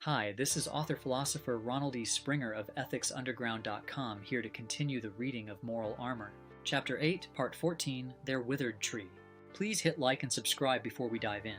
Hi, this is author-philosopher Ronald E. Springer of EthicsUnderground.com here to continue the reading of Moral Armor. Chapter 8, Part 14, Their Withered Tree. Please hit like and subscribe before we dive in.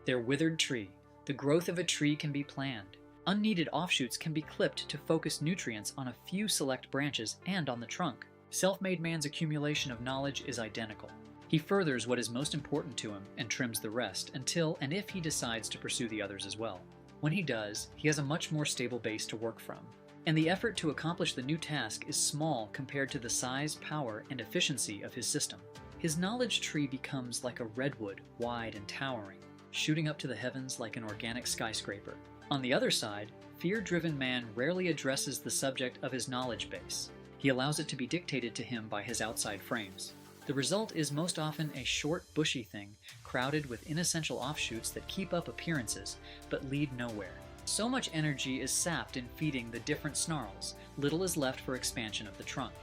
Their withered tree. The growth of a tree can be planned. Unneeded offshoots can be clipped to focus nutrients on a few select branches and on the trunk. Self-made man's accumulation of knowledge is identical. He furthers what is most important to him and trims the rest until and if he decides to pursue the others as well. When he does, he has a much more stable base to work from, and the effort to accomplish the new task is small compared to the size, power, and efficiency of his system. His knowledge tree becomes like a redwood, wide and towering, shooting up to the heavens like an organic skyscraper. On the other side, fear-driven man rarely addresses the subject of his knowledge base. He allows it to be dictated to him by his outside frames. The result is most often a short, bushy thing, crowded with inessential offshoots that keep up appearances, but lead nowhere. So much energy is sapped in feeding the different snarls, little is left for expansion of the trunk.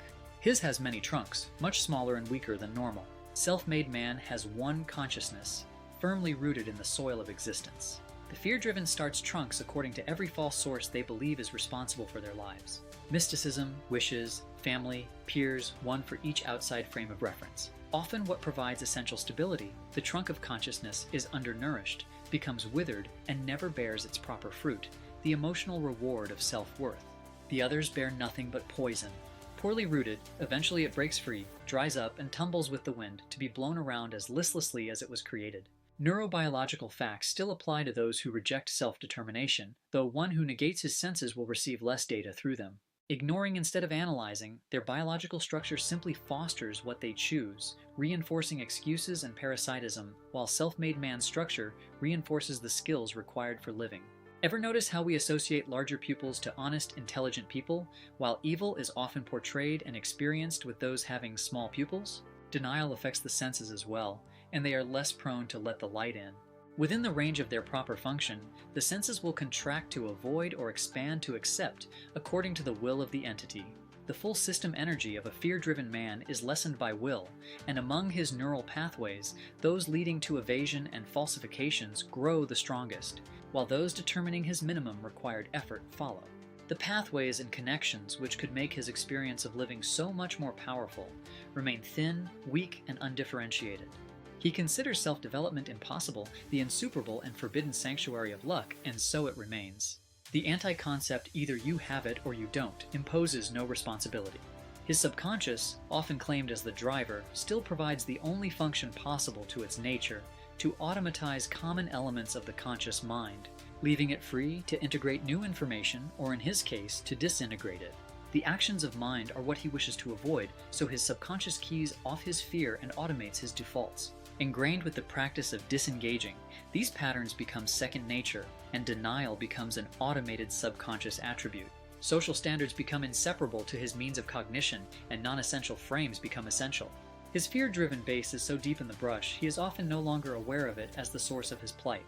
His has many trunks, much smaller and weaker than normal. Self-made man has one consciousness, firmly rooted in the soil of existence. The fear-driven starts trunks according to every false source they believe is responsible for their lives. Mysticism, wishes, family, peers, one for each outside frame of reference. Often what provides essential stability, the trunk of consciousness, is undernourished, becomes withered, and never bears its proper fruit, the emotional reward of self-worth. The others bear nothing but poison. Poorly rooted, eventually it breaks free, dries up, and tumbles with the wind to be blown around as listlessly as it was created. Neurobiological facts still apply to those who reject self-determination, though one who negates his senses will receive less data through them. Ignoring instead of analyzing, their biological structure simply fosters what they choose, reinforcing excuses and parasitism, while self-made man's structure reinforces the skills required for living. Ever notice how we associate larger pupils to honest, intelligent people, while evil is often portrayed and experienced with those having small pupils? Denial affects the senses as well, and they are less prone to let the light in. Within the range of their proper function, the senses will contract to avoid or expand to accept according to the will of the entity. The full system energy of a fear-driven man is lessened by will, and among his neural pathways, those leading to evasion and falsifications grow the strongest, while those determining his minimum required effort follow. The pathways and connections which could make his experience of living so much more powerful remain thin, weak, and undifferentiated. He considers self-development impossible, the insuperable and forbidden sanctuary of luck, and so it remains. The anti-concept either you have it or you don't imposes no responsibility. His subconscious, often claimed as the driver, still provides the only function possible to its nature, to automatize common elements of the conscious mind, leaving it free to integrate new information, or in his case, to disintegrate it. The actions of mind are what he wishes to avoid, so his subconscious keys off his fear and automates his defaults. Ingrained with the practice of disengaging, these patterns become second nature, and denial becomes an automated subconscious attribute. Social standards become inseparable to his means of cognition, and non-essential frames become essential. His fear-driven base is so deep in the brush, he is often no longer aware of it as the source of his plight.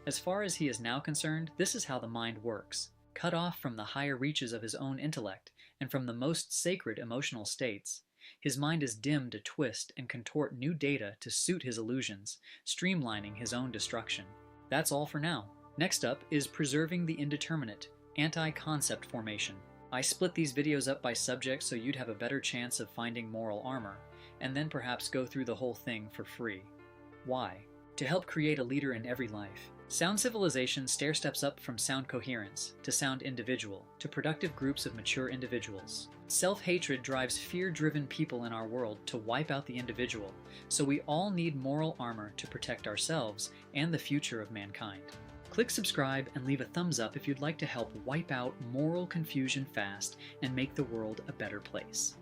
As far as he is now concerned, this is how the mind works. Cut off from the higher reaches of his own intellect, and from the most sacred emotional states, his mind is dimmed to twist and contort new data to suit his illusions, streamlining his own destruction. That's all for now. Next up is Preserving the Indeterminate, Anti-Concept Formation. I split these videos up by subject so you'd have a better chance of finding moral armor, and then perhaps go through the whole thing for free. Why? To help create a leader in every life. Sound civilization stair-steps up from sound coherence, to sound individual, to productive groups of mature individuals. Self-hatred drives fear-driven people in our world to wipe out the individual, so we all need moral armor to protect ourselves and the future of mankind. Click subscribe and leave a thumbs up if you'd like to help wipe out moral confusion fast and make the world a better place.